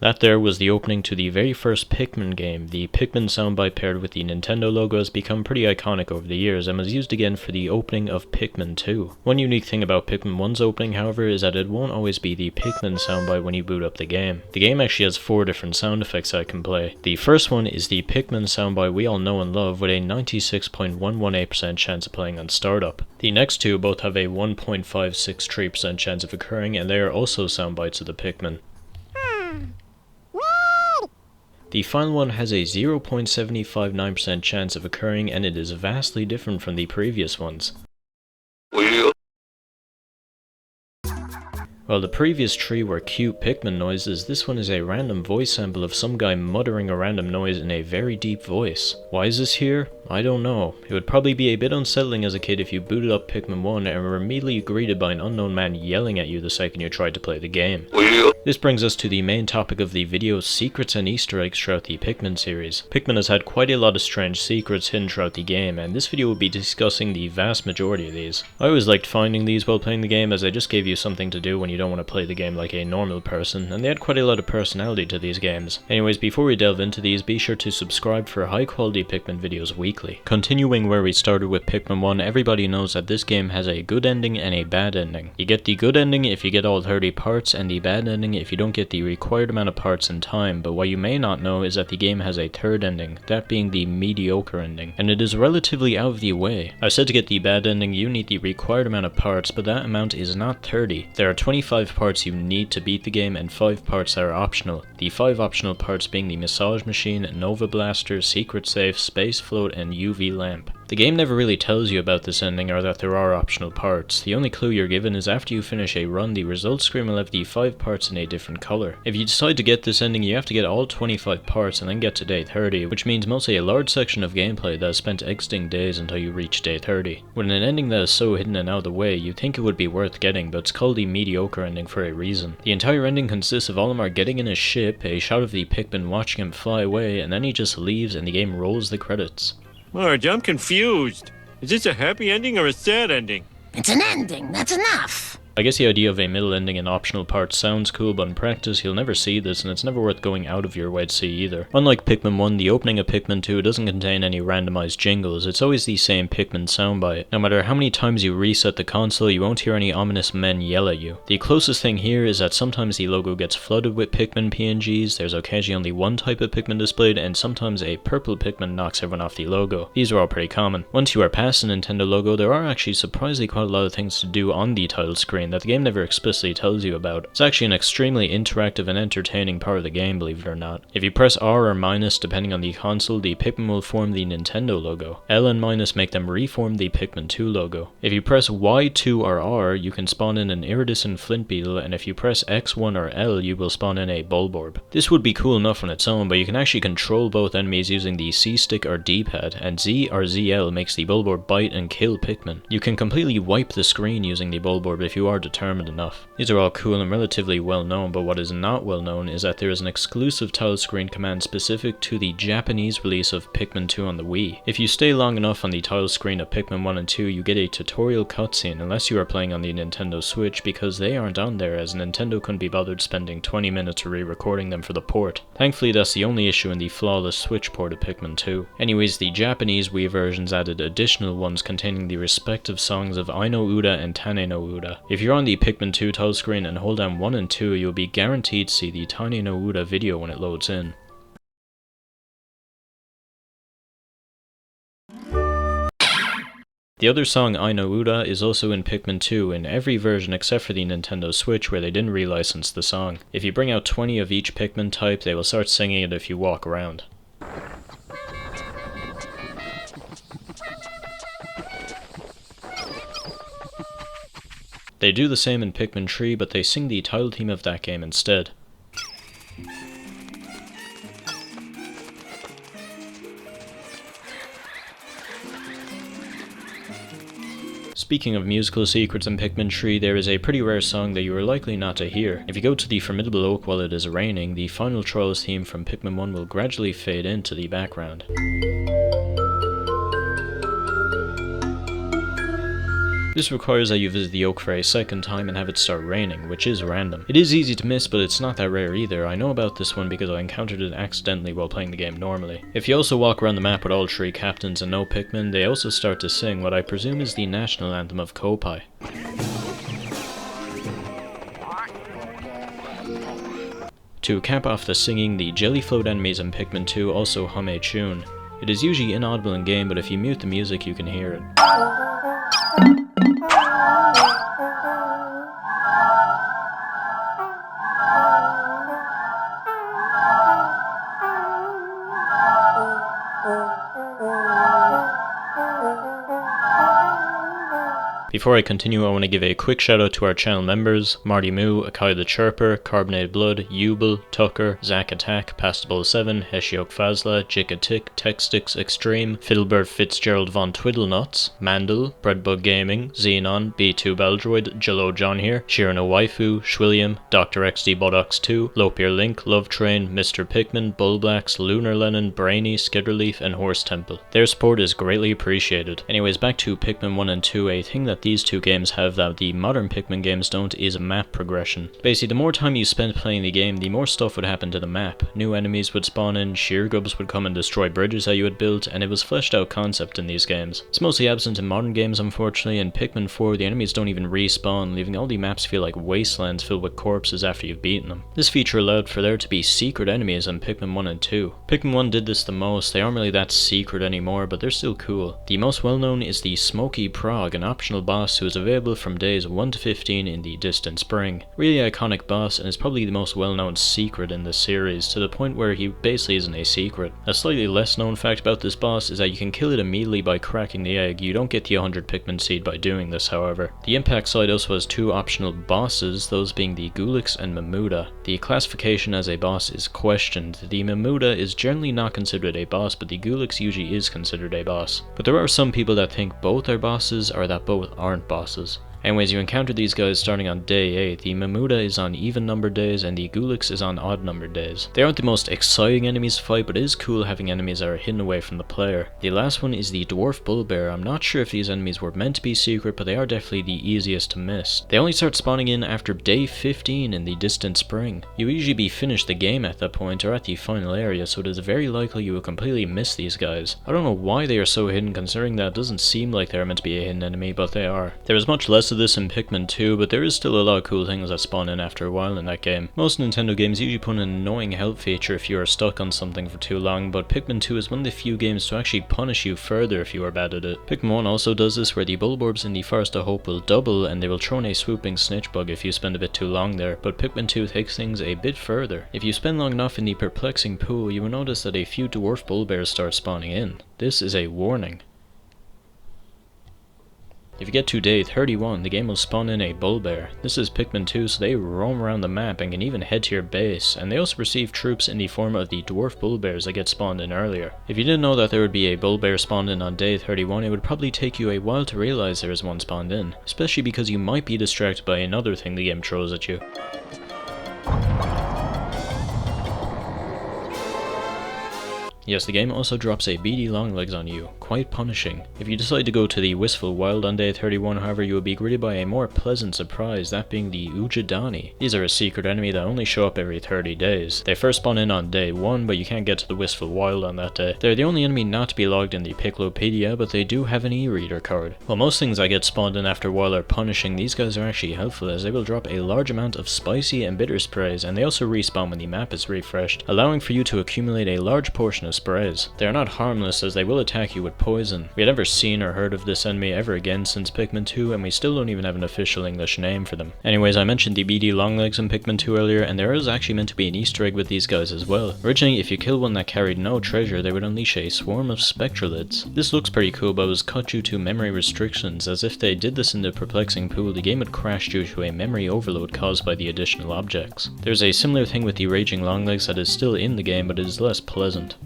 That there was the opening to the very first Pikmin game. The Pikmin soundbite paired with the Nintendo logo has become pretty iconic over the years and was used again for the opening of Pikmin 2. One unique thing about Pikmin 1's opening, however, is that it won't always be the Pikmin soundbite when you boot up the game. The game actually has 4 different sound effects I can play. The first one is the Pikmin soundbite we all know and love with a 96.118% chance of playing on startup. The next 2 both have a 1.563% chance of occurring, and they are also soundbites of the Pikmin. The final one has a 0.759% chance of occurring, and it is vastly different from the previous ones. While the previous 3 were cute Pikmin noises, this one is a random voice sample of some guy muttering a random noise in a very deep voice. Why is this here? I don't know. It would probably be a bit unsettling as a kid if you booted up Pikmin 1 and were immediately greeted by an unknown man yelling at you the second you tried to play the game. This brings us to the main topic of the video, secrets and Easter eggs throughout the Pikmin series. Pikmin has had quite a lot of strange secrets hidden throughout the game, and this video will be discussing the vast majority of these. I always liked finding these while playing the game, as they just gave you something to do when you don't want to play the game like a normal person, and they had quite a lot of personality to these games. Anyways, before we delve into these, be sure to subscribe for high quality Pikmin videos weekly. Continuing where we started with Pikmin 1, everybody knows that this game has a good ending and a bad ending. You get the good ending if you get all 30 parts, and the bad ending if you don't get the required amount of parts in time, but what you may not know is that the game has a third ending, that being the mediocre ending, and it is relatively out of the way. I said to get the bad ending you need the required amount of parts, but that amount is not 30. There are 25 parts you need to beat the game and 5 parts that are optional. The 5 optional parts being the massage machine, Nova Blaster, secret safe, space float, and UV lamp. The game never really tells you about this ending or that there are optional parts. The only clue you're given is after you finish a run, the results screen will have the 5 parts in a different colour. If you decide to get this ending, you have to get all 25 parts and then get to day 30, which means mostly a large section of gameplay that is spent exiting days until you reach day 30. With an ending that is so hidden and out of the way, you'd think it would be worth getting, but it's called the mediocre ending for a reason. The entire ending consists of Olimar getting in his ship, a shot of the Pikmin watching him fly away, and then he just leaves and the game rolls the credits. Marge, I'm confused. Is this a happy ending or a sad ending? It's an ending, that's enough. I guess the idea of a middle ending and optional parts sounds cool, but in practice you'll never see this, and it's never worth going out of your way to see either. Unlike Pikmin 1, the opening of Pikmin 2 doesn't contain any randomized jingles. It's always the same Pikmin soundbite. No matter how many times you reset the console, you won't hear any ominous men yell at you. The closest thing here is that sometimes the logo gets flooded with Pikmin PNGs, there's occasionally only one type of Pikmin displayed, and sometimes a purple Pikmin knocks everyone off the logo. These are all pretty common. Once you are past the Nintendo logo, there are actually surprisingly quite a lot of things to do on the title screen that the game never explicitly tells you about. It's actually an extremely interactive and entertaining part of the game, believe it or not. If you press R or minus depending on the console, the Pikmin will form the Nintendo logo. L and minus make them reform the Pikmin 2 logo. If you press Y2 or R, you can spawn in an iridescent flint beetle, and if you press X1 or L, you will spawn in a Bulborb. This would be cool enough on its own, but you can actually control both enemies using the C stick or D-pad, and Z or ZL makes the Bulborb bite and kill Pikmin. You can completely wipe the screen using the Bulborb if you are determined enough. These are all cool and relatively well known, but what is not well known is that there is an exclusive title screen command specific to the Japanese release of Pikmin 2 on the Wii. If you stay long enough on the title screen of Pikmin 1 and 2, you get a tutorial cutscene unless you are playing on the Nintendo Switch, because they aren't on there as Nintendo couldn't be bothered spending 20 minutes re-recording them for the port. Thankfully that's the only issue in the flawless Switch port of Pikmin 2. Anyways, the Japanese Wii versions added additional ones containing the respective songs of Ai no Uda and Tane no Uda. If you're on the Pikmin 2 title screen and hold down 1 and 2, you'll be guaranteed to see the Tane no Uda video when it loads in. The other song, Ai no Uda, is also in Pikmin 2 in every version except for the Nintendo Switch, where they didn't relicense the song. If you bring out 20 of each Pikmin type, they will start singing it if you walk around. They do the same in Pikmin 3, but they sing the title theme of that game instead. Speaking of musical secrets in Pikmin 3, there is a pretty rare song that you are likely not to hear. If you go to the Formidable Oak while it is raining, the final Trials theme from Pikmin 1 will gradually fade into the background. This requires that you visit the oak for a second time and have it start raining, which is random. It is easy to miss, but it's not that rare either. I know about this one because I encountered it accidentally while playing the game normally. If you also walk around the map with all 3 captains and no Pikmin, they also start to sing what I presume is the national anthem of Kopai. To cap off the singing, the jelly float enemies in Pikmin 2 also hum a tune. It is usually inaudible in game, but if you mute the music you can hear it. Before I continue, I want to give a quick shout out to our channel members: Marty Moo, Akai the Chirper, Carbonated Blood, Yubel, Tucker, Zack Attack, Pastable7, Heshiok Fazla, Jika Tick, Textix Extreme, Fiddlebird Fitzgerald Von Twiddlenuts, Mandel, Breadbug Gaming, Xenon, B2 Beldroid, Jello John here, Shirano Waifu, Schwilliam, Dr. XD Bodox 2, Lopier Link, Love Train, Mr. Pikmin, Bullblacks, Lunar Lennon, Brainy, Skitterleaf, and Horse Temple. Their support is greatly appreciated. Anyways, back to Pikmin 1 and 2, a thing that these 2 games have that the modern Pikmin games don't is map progression. Basically, the more time you spent playing the game, the more stuff would happen to the map. New enemies would spawn in, sheargubs would come and destroy bridges that you had built, and it was fleshed out concept in these games. It's mostly absent in modern games, unfortunately. In Pikmin 4, the enemies don't even respawn, leaving all the maps feel like wastelands filled with corpses after you've beaten them. This feature allowed for there to be secret enemies in Pikmin 1 and 2. Pikmin 1 did this the most. They aren't really that secret anymore, but they're still cool. The most well known is the Smoky Progg, an optional boss who is available from days 1 to 15 in the distant spring. Really iconic boss, and is probably the most well known secret in this series, to the point where he basically isn't a secret. A slightly less known fact about this boss is that you can kill it immediately by cracking the egg. You don't get the 100 Pikmin seed by doing this, however. The impact side also has 2 optional bosses, those being the Gulix and Mamuda. The classification as a boss is questioned. The Mamuda is generally not considered a boss, but the Gulix usually is considered a boss. But there are some people that think both are bosses, or that both aren't bosses. Anyways, you encounter these guys starting on day 8. The Mamuda is on even numbered days and the Gulix is on odd numbered days. They aren't the most exciting enemies to fight, but it is cool having enemies that are hidden away from the player. The last one is the Dwarf Bullbear. I'm not sure if these enemies were meant to be secret, but they are definitely the easiest to miss. They only start spawning in after day 15 in the distant spring. You will usually be finished the game at that point or at the final area, so it is very likely you will completely miss these guys. I don't know why they are so hidden, considering that it doesn't seem like they are meant to be a hidden enemy, but they are. There is much less of this in Pikmin 2, but there is still a lot of cool things that spawn in after a while in that game. Most Nintendo games usually put an annoying health feature if you are stuck on something for too long, but Pikmin 2 is one of the few games to actually punish you further if you are bad at it. Pikmin 1 also does this, where the Bulborbs in the Forest of Hope will double, and they will throw in a swooping snitch bug if you spend a bit too long there, but Pikmin 2 takes things a bit further. If you spend long enough in the perplexing pool, you will notice that a few Dwarf Bullbears start spawning in. This is a warning. If you get to day 31, the game will spawn in a Bullbear. This is Pikmin 2, so they roam around the map and can even head to your base, and they also receive troops in the form of the Dwarf Bullbears that get spawned in earlier. If you didn't know that there would be a Bullbear spawned in on day 31, it would probably take you a while to realize there is one spawned in, especially because you might be distracted by another thing the game throws at you. Yes, the game also drops a beady longlegs on you, quite punishing. If you decide to go to the Wistful Wild on day 31, however, you will be greeted by a more pleasant surprise, that being the Ujidani. These are a secret enemy that only show up every 30 days. They first spawn in on day 1, but you can't get to the Wistful Wild on that day. They're the only enemy not to be logged in the Piclopedia, but they do have an e-reader card. While most things that get spawned in after a while are punishing, these guys are actually helpful, as they will drop a large amount of spicy and bitter sprays, and they also respawn when the map is refreshed, allowing for you to accumulate a large portion of sprays. They are not harmless, as they will attack you with poison. We had never seen or heard of this enemy ever again since Pikmin 2, and we still don't even have an official English name for them. Anyways, I mentioned the beady longlegs in Pikmin 2 earlier, and there is actually meant to be an Easter egg with these guys as well. Originally, if you kill one that carried no treasure, they would unleash a swarm of spectralids. This looks pretty cool, but was cut due to memory restrictions, as if they did this in the perplexing pool, the game would crash due to a memory overload caused by the additional objects. There's a similar thing with the raging longlegs that is still in the game, but it is less pleasant.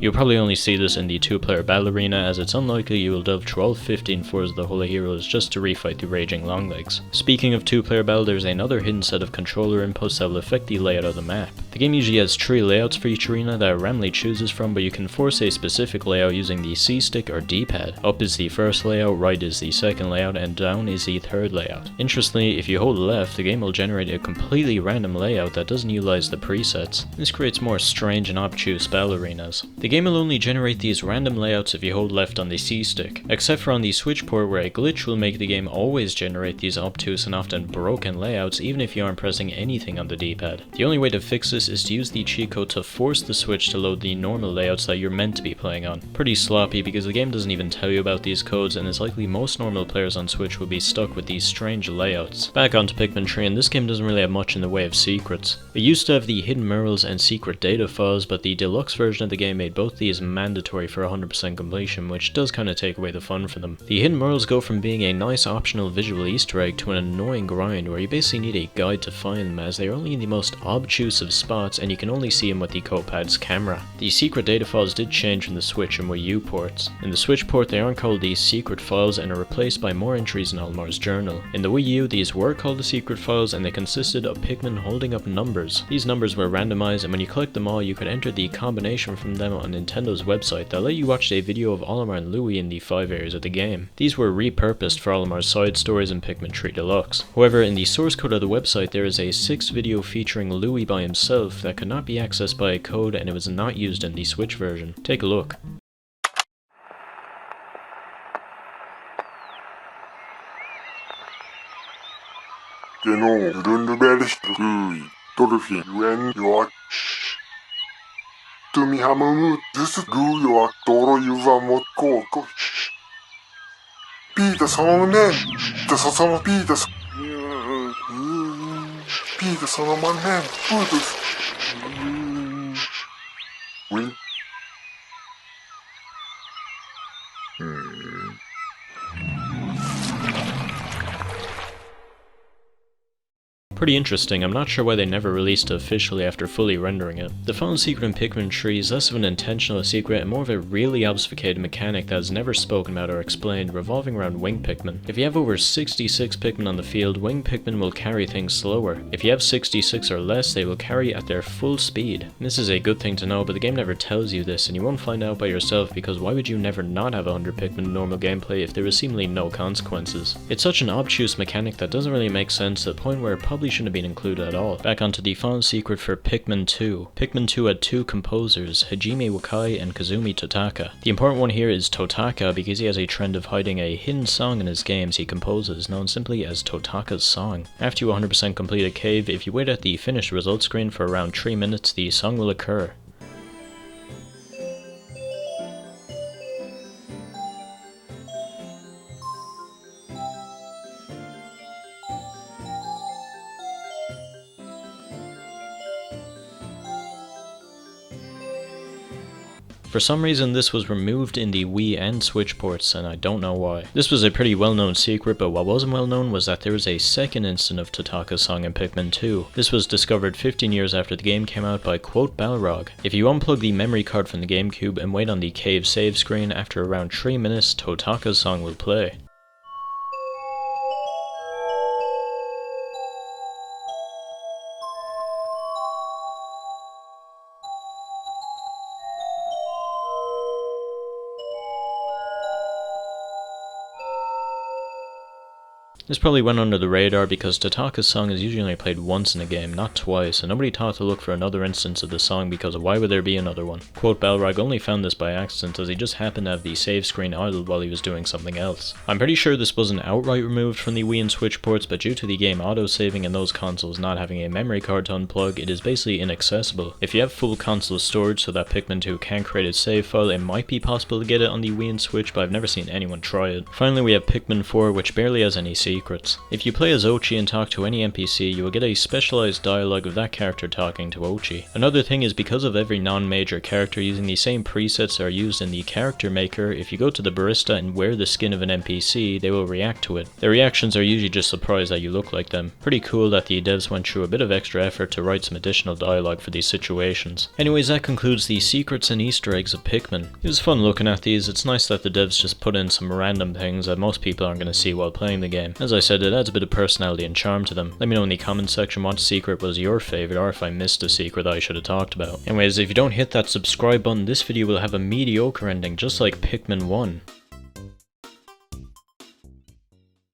You'll probably only see this in the 2-player battle arena, as it's unlikely you will delve through all 15 floors of the Holy Heroes just to refight the raging Longlegs. Speaking of 2-player battle, there's another hidden set of controller inputs that will affect the layout of the map. The game usually has 3 layouts for each arena that it randomly chooses from, but you can force a specific layout using the C stick or D-pad. Up is the first layout, right is the second layout, and down is the third layout. Interestingly, if you hold left, the game will generate a completely random layout that doesn't utilize the presets. This creates more strange and obtuse battle arenas. The game will only generate these random layouts if you hold left on the C stick, except for on the Switch port where a glitch will make the game always generate these obtuse and often broken layouts even if you aren't pressing anything on the D-pad. The only way to fix this is to use the cheat code to force the Switch to load the normal layouts that you're meant to be playing on. Pretty sloppy because the game doesn't even tell you about these codes, and it's likely most normal players on Switch will be stuck with these strange layouts. Back onto Pikmin 3, and this game doesn't really have much in the way of secrets. It used to have the hidden murals and secret data files, but the deluxe version of the game made both these mandatory for 100% completion, which does kinda take away the fun from them. The hidden murals go from being a nice optional visual Easter egg to an annoying grind where you basically need a guide to find them, as they are only in the most obtuse of spots and you can only see them with the codepad's camera. The secret data files did change from the Switch and Wii U ports. In the Switch port they aren't called the secret files and are replaced by more entries in Olimar's journal. In the Wii U these were called the secret files and they consisted of Pikmin holding up numbers. These numbers were randomized, and when you collect them all you could enter the combination from them on Nintendo's website that let you watch a video of Olimar and Louie in the 5 areas of the game. These were repurposed for Olimar's side stories in Pikmin 3 Deluxe. However, in the source code of the website there is a 6 video featuring Louie by himself that could not be accessed by a code, and it was not used in the Switch version. Take a look. Pretty interesting. I'm not sure why they never released it officially after fully rendering it. The final secret in Pikmin 3 is less of an intentional secret and more of a really obfuscated mechanic that is never spoken about or explained, revolving around wing Pikmin. If you have over 66 Pikmin on the field, wing Pikmin will carry things slower. If you have 66 or less, they will carry at their full speed. And this is a good thing to know, but the game never tells you this, and you won't find out by yourself, because why would you never not have 100 Pikmin in normal gameplay if there was seemingly no consequences? It's such an obtuse mechanic that doesn't really make sense, to the point where it probably shouldn't have been included at all. Back onto the final secret for Pikmin 2. Pikmin 2 had 2 composers, Hajime Wakai and Kazumi Totaka. The important one here is Totaka because he has a trend of hiding a hidden song in his games he composes, known simply as Totaka's song. After you 100% complete a cave, if you wait at the finished results screen for around 3 minutes, the song will occur. For some reason this was removed in the Wii and Switch ports, and I don't know why. This was a pretty well known secret, but what wasn't well known was that there was a second instant of Totaka's song in Pikmin 2. This was discovered 15 years after the game came out by Balrog. If you unplug the memory card from the GameCube and wait on the cave save screen, after around 3 minutes, Totaka's song will play. This probably went under the radar because Totaka's song is usually only played once in a game, not twice, and nobody thought to look for another instance of the song because why would there be another one? Balrog only found this by accident as he just happened to have the save screen idled while he was doing something else. I'm pretty sure this wasn't outright removed from the Wii and Switch ports, but due to the game auto-saving and those consoles not having a memory card to unplug, it is basically inaccessible. If you have full console storage so that Pikmin 2 can create a save file, it might be possible to get it on the Wii and Switch, but I've never seen anyone try it. Finally we have Pikmin 4, which barely has any secrets. secrets. If you play as Ochi and talk to any NPC, you will get a specialized dialogue of that character talking to Ochi. Another thing is because of every non-major character using the same presets are used in the character maker, if you go to the barista and wear the skin of an NPC, they will react to it. Their reactions are usually just surprised that you look like them. Pretty cool that the devs went through a bit of extra effort to write some additional dialogue for these situations. Anyways, that concludes the secrets and Easter eggs of Pikmin. It was fun looking at these. It's nice that the devs just put in some random things that most people aren't going to see while playing the game. As I said, it adds a bit of personality and charm to them. Let me know in the comments section what secret was your favourite, or if I missed a secret that I should have talked about. Anyways, if you don't hit that subscribe button, this video will have a mediocre ending just like Pikmin 1.